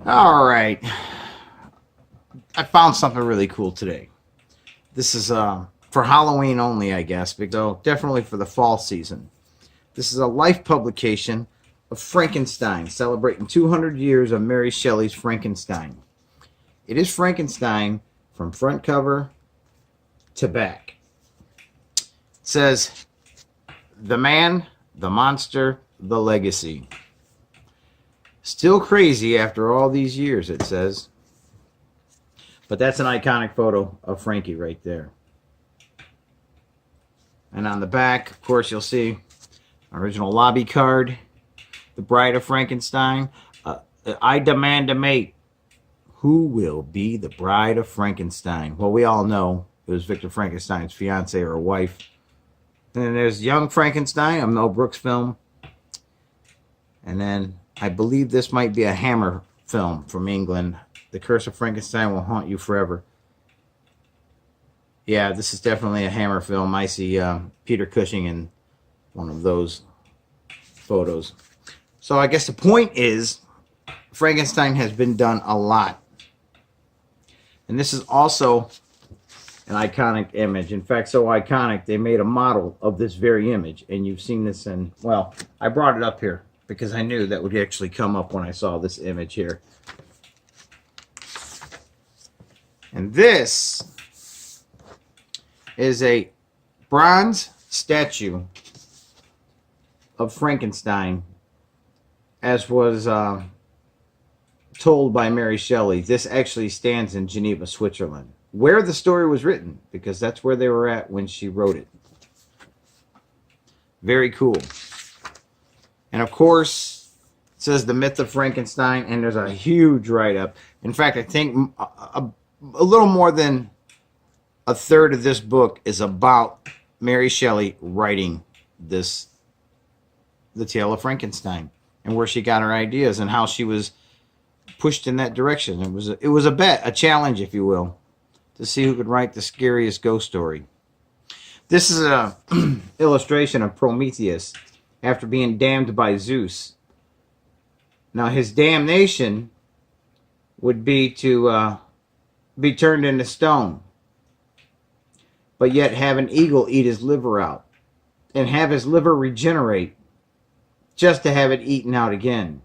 All right. I found something really cool today. This is for Halloween only, I guess, but definitely for the fall season. This is a life publication of Frankenstein, celebrating 200 years of Mary Shelley's Frankenstein. It is Frankenstein from front cover to back. It says, "The Man, the Monster, the Legacy." Still crazy after all these years, it says. But that's an iconic photo of Frankie right there. And on the back, of course, you'll see original lobby card, the Bride of Frankenstein. I demand a mate. Who will be the Bride of Frankenstein? Well, we all know it was Victor Frankenstein's fiance or wife. And then there's Young Frankenstein, a Mel Brooks film. And then I believe this might be a Hammer film from England. The Curse of Frankenstein will haunt you forever. Yeah, this is definitely a Hammer film. I see Peter Cushing in one of those photos. So I guess the point is, Frankenstein has been done a lot. And this is also an iconic image. In fact, so iconic, they made a model of this very image. And you've seen this in, well, I brought it up here because I knew that would actually come up when I saw this image here. And this is a bronze statue of Frankenstein, as was told by Mary Shelley. This actually stands in Geneva, Switzerland, where the story was written, because that's where they were at when she wrote it. Very cool. And of course, it says The Myth of Frankenstein, and there's a huge write-up. In fact, I think a little more than a third of this book is about Mary Shelley writing this, The Tale of Frankenstein, and where she got her ideas and how she was pushed in that direction. It was a bet, a challenge, if you will, to see who could write the scariest ghost story. This is a illustration of Prometheus after being damned by Zeus. Now, his damnation would be to be turned into stone, but yet have an eagle eat his liver out and have his liver regenerate just to have it eaten out again.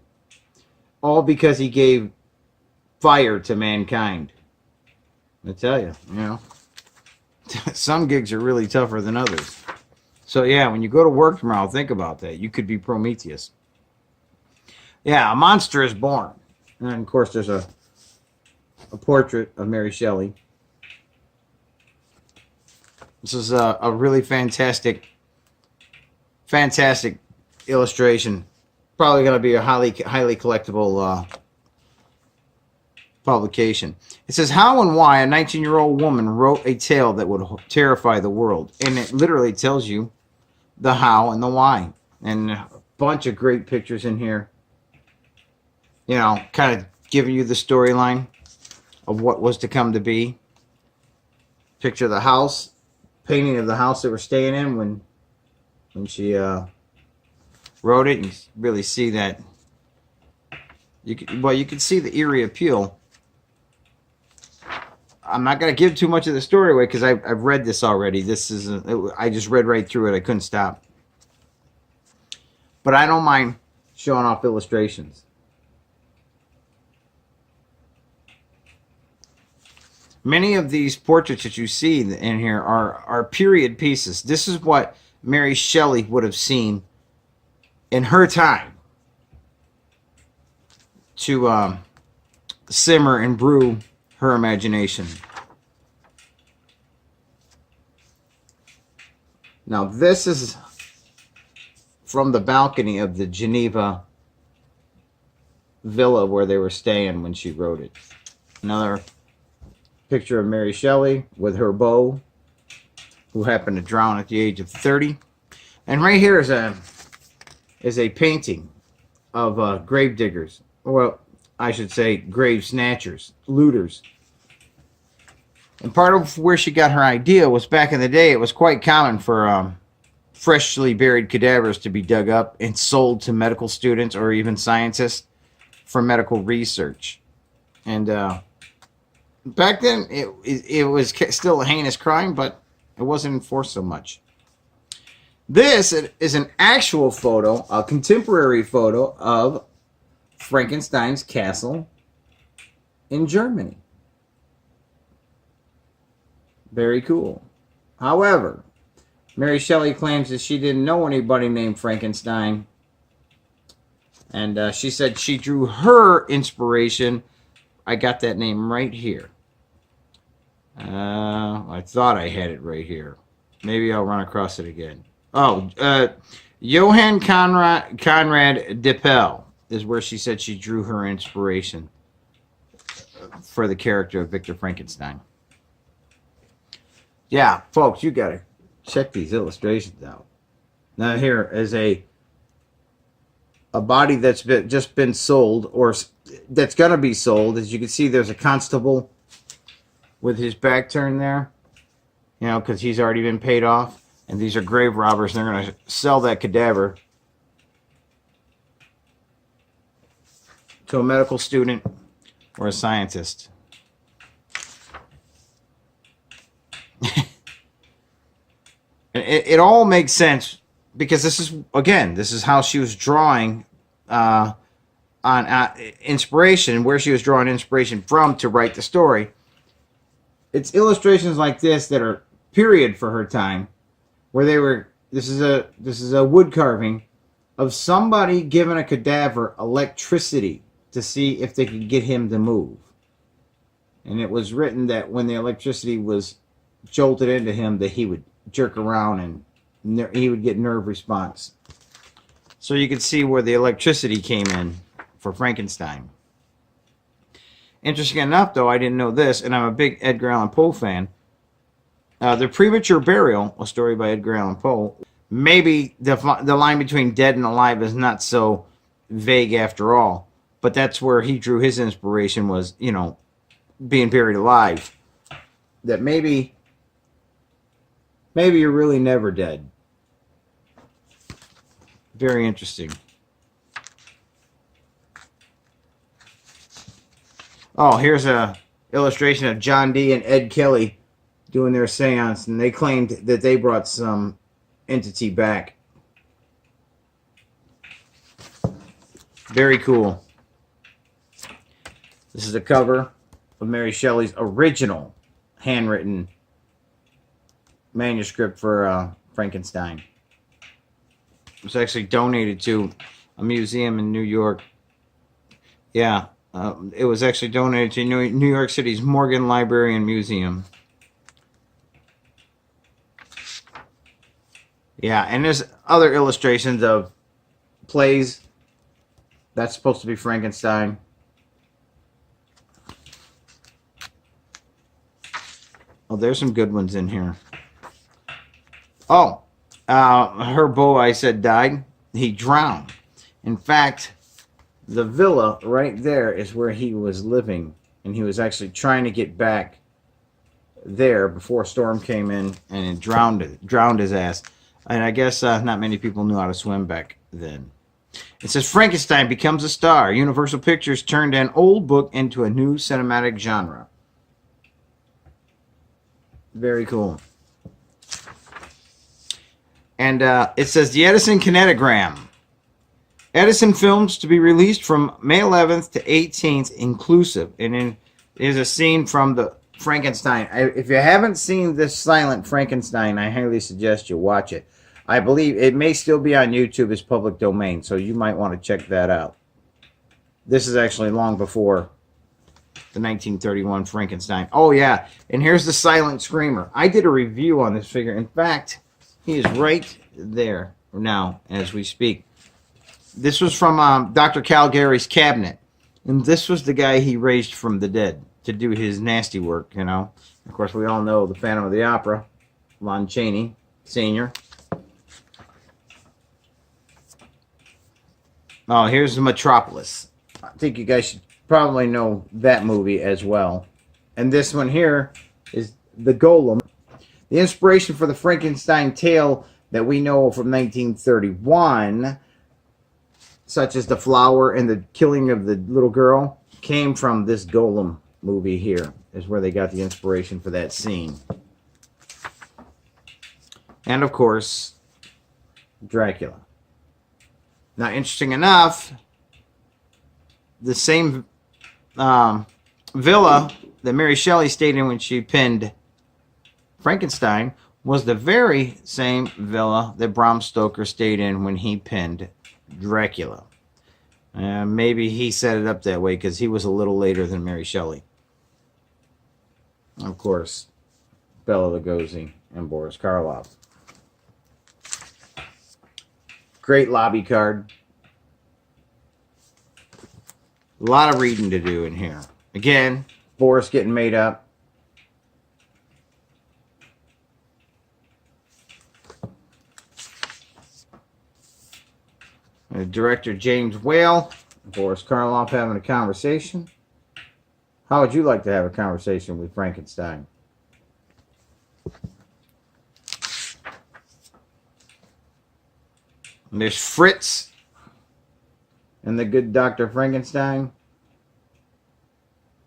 All because he gave fire to mankind. I tell you, some gigs are really tougher than others. So yeah, when you go to work tomorrow, think about that. You could be Prometheus. Yeah, a monster is born. And of course, there's a portrait of Mary Shelley. This is a really fantastic illustration. Probably going to be a highly collectible publication. It says, how and why a 19-year-old woman wrote a tale that would terrify the world. And it literally tells you the how and the why. And a bunch of great pictures in here. Kind of giving you the storyline of what was to come to be. Picture of the house. Painting of the house they were staying in when she wrote it. And you really see that. You can see the eerie appeal. I'm not going to give too much of the story away because I've read this already. I just read right through it. I couldn't stop. But I don't mind showing off illustrations. Many of these portraits that you see in here are period pieces. This is what Mary Shelley would have seen in her time to simmer and brew her imagination. Now this is from the balcony of the Geneva villa where they were staying when she wrote it. Another picture of Mary Shelley with her beau, who happened to drown at the age of 30. And right here is a painting of grave diggers. Well, I should say grave snatchers, looters. And part of where she got her idea was back in the day, it was quite common for freshly buried cadavers to be dug up and sold to medical students or even scientists for medical research. And back then, it was still a heinous crime, but it wasn't enforced so much. This is an actual photo, a contemporary photo of Frankenstein's castle in Germany. Very cool. However, Mary Shelley claims that she didn't know anybody named Frankenstein. And she said she drew her inspiration. I got that name right here. I thought I had it right here. Maybe I'll run across it again. Oh, Johann Conrad Dippel is where she said she drew her inspiration for the character of Victor Frankenstein. Yeah, folks, you got to check these illustrations out. Now here is a body that's just been sold, or that's going to be sold. As you can see, there's a constable with his back turned there, you know, because he's already been paid off. And these are grave robbers, and they're going to sell that cadaver to a medical student or a scientist. It all makes sense, because this is how she was drawing on inspiration, where she was drawing inspiration from to write the story. It's illustrations like this that are period for her time, where they were. This is a wood carving of somebody giving a cadaver electricity to see if they could get him to move. And it was written that when the electricity was jolted into him, that he would jerk around and he would get nerve response. So you can see where the electricity came in for Frankenstein. Interesting enough, though, I didn't know this, and I'm a big Edgar Allan Poe fan. The Premature Burial, a story by Edgar Allan Poe. Maybe the line between dead and alive is not so vague after all, but that's where he drew his inspiration, was, you know, being buried alive. That maybe you're really never dead. Very interesting. Oh, here's a illustration of John Dee and Ed Kelly doing their seance, and they claimed that they brought some entity back. Very cool. This is a cover of Mary Shelley's original handwritten manuscript for Frankenstein. It was actually donated to a museum in New York. Yeah, it was actually donated to New York City's Morgan Library and Museum. Yeah, and there's other illustrations of plays. That's supposed to be Frankenstein. Oh, there's some good ones in here. Oh, her beau, I said, died. He drowned. In fact, the villa right there is where he was living, and he was actually trying to get back there before a storm came in, and it drowned his ass. And I guess not many people knew how to swim back then. It says Frankenstein becomes a star. Universal Pictures turned an old book into a new cinematic genre. Very cool. And it says the Edison Kinetogram. Edison films to be released from May 11th to 18th inclusive. And then there's a scene from the Frankenstein. If you haven't seen this silent Frankenstein, I highly suggest you watch it. I believe it may still be on YouTube as public domain, so you might want to check that out. This is actually long before the 1931 Frankenstein. Oh, yeah, and here's the silent screamer. I did a review on this figure. In fact, he is right there now as we speak. This was from Dr. Calgary's cabinet, and this was the guy he raised from the dead to do his nasty work, you know. Of course, we all know the Phantom of the Opera, Lon Chaney Sr. Oh, here's the Metropolis. I think you guys should probably know that movie as well. And this one here is the Golem. The inspiration for the Frankenstein tale that we know from 1931, such as the flower and the killing of the little girl, came from this Golem movie here, is where they got the inspiration for that scene. And of course, Dracula. Now, interesting enough, the same villa that Mary Shelley stayed in when she penned Frankenstein was the very same villa that Bram Stoker stayed in when he penned Dracula. Maybe he set it up that way because he was a little later than Mary Shelley. Of course, Bela Lugosi and Boris Karloff. Great lobby card. A lot of reading to do in here. Again, Boris getting made up. Director James Whale, Boris Karloff having a conversation. How would you like to have a conversation with Frankenstein? And there's Fritz and the good Dr. Frankenstein.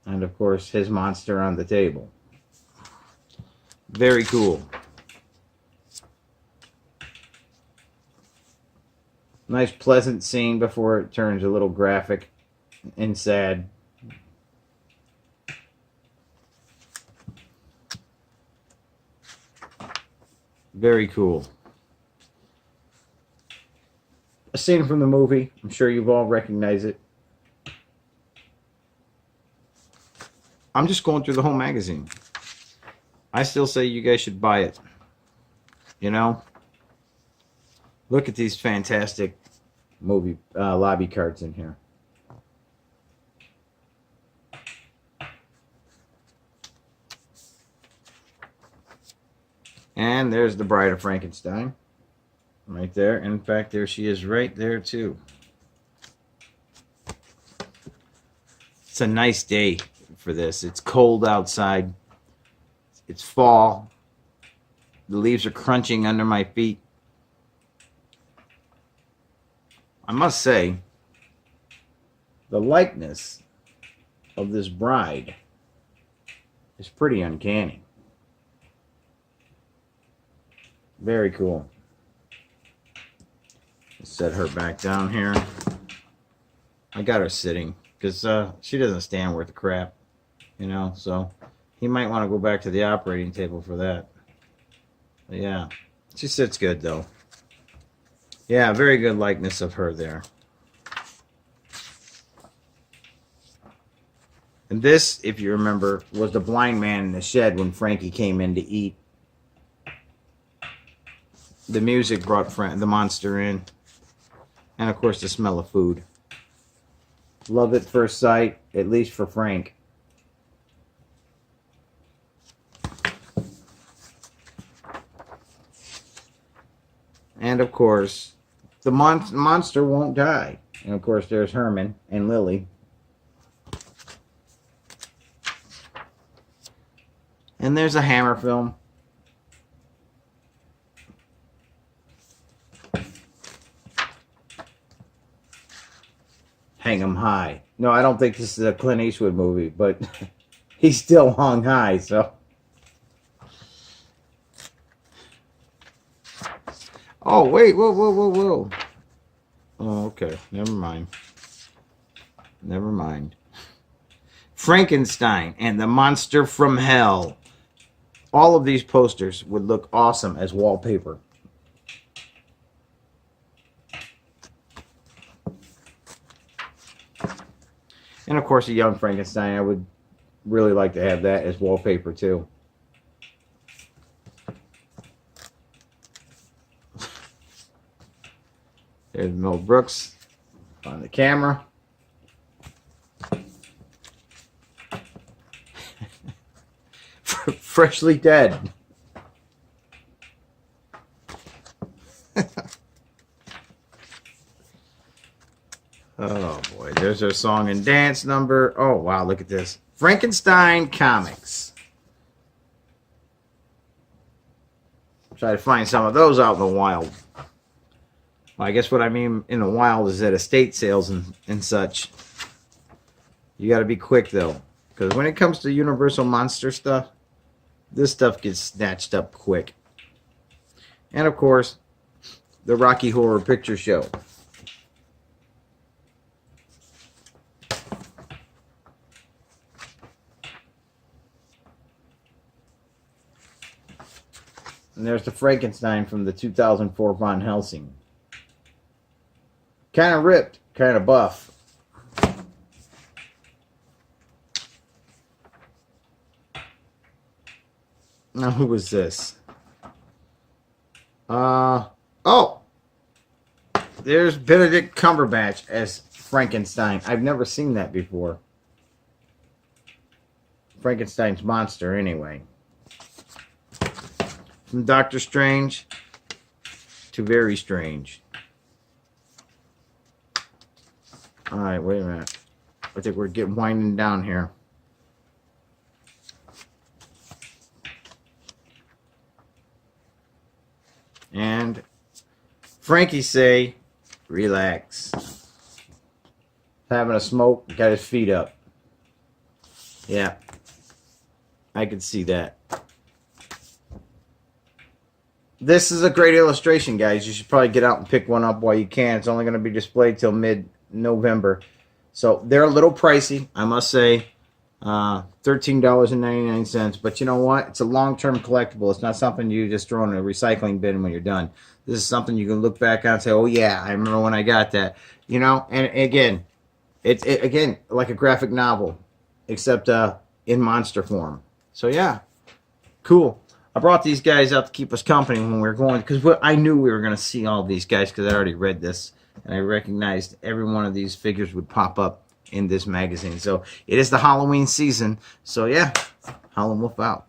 And of course, his monster on the table. Very cool. Nice pleasant scene before it turns a little graphic and sad. Very cool. A scene from the movie. I'm sure you've all recognized it. I'm just going through the whole magazine. I still say you guys should buy it. You know? Look at these fantastic movie lobby cards in here. And there's the Bride of Frankenstein. Right there. In fact, there she is right there too. It's a nice day for this. It's cold outside. It's fall. The leaves are crunching under my feet. I must say, the likeness of this bride is pretty uncanny. Very cool. Let's set her back down here. I got her sitting because she doesn't stand worth a crap, you know, so he might want to go back to the operating table for that. But yeah, she sits good though. Yeah, very good likeness of her there. And this, if you remember, was the blind man in the shed when Frankie came in to eat. The music brought the monster in. And, of course, the smell of food. Love at first sight, at least for Frank. And, of course, the monster won't die. And, of course, there's Herman and Lily. And there's a Hammer film. Hang 'em high. No, I don't think this is a Clint Eastwood movie, but he's still hung high, so. Oh, wait, whoa. Oh, okay, never mind. Never mind. Frankenstein and the Monster from Hell. All of these posters would look awesome as wallpaper. And of course, a young Frankenstein. I would really like to have that as wallpaper too. There's Mel Brooks on the camera. Freshly dead. Oh boy, there's our song and dance number. Oh wow, look at this. Frankenstein Comics. Try to find some of those out in the wild. Well, I guess what I mean in the wild is at estate sales and such. You got to be quick, though. Because when it comes to Universal Monster stuff, this stuff gets snatched up quick. And, of course, the Rocky Horror Picture Show. And there's the Frankenstein from the 2004 Von Helsing. Kind of ripped, kind of buff. Now, who was this? Oh! There's Benedict Cumberbatch as Frankenstein. I've never seen that before. Frankenstein's monster, anyway. From Doctor Strange to Very Strange. Alright, wait a minute. I think we're getting winding down here. And Frankie say, relax. Having a smoke, got his feet up. Yeah. I can see that. This is a great illustration, guys. You should probably get out and pick one up while you can. It's only going to be displayed till mid-November. So they're a little pricey, I must say. $13.99. But you know what? It's a long-term collectible. It's not something you just throw in a recycling bin when you're done. This is something you can look back on and say, oh, yeah, I remember when I got that. You know, and again, it's again like a graphic novel, except in monster form. So, yeah, cool. I brought these guys out to keep us company when we were going, because I knew we were going to see all these guys because I already read this, and I recognized every one of these figures would pop up in this magazine. So it is the Halloween season. So yeah, Howlin' Wolf out.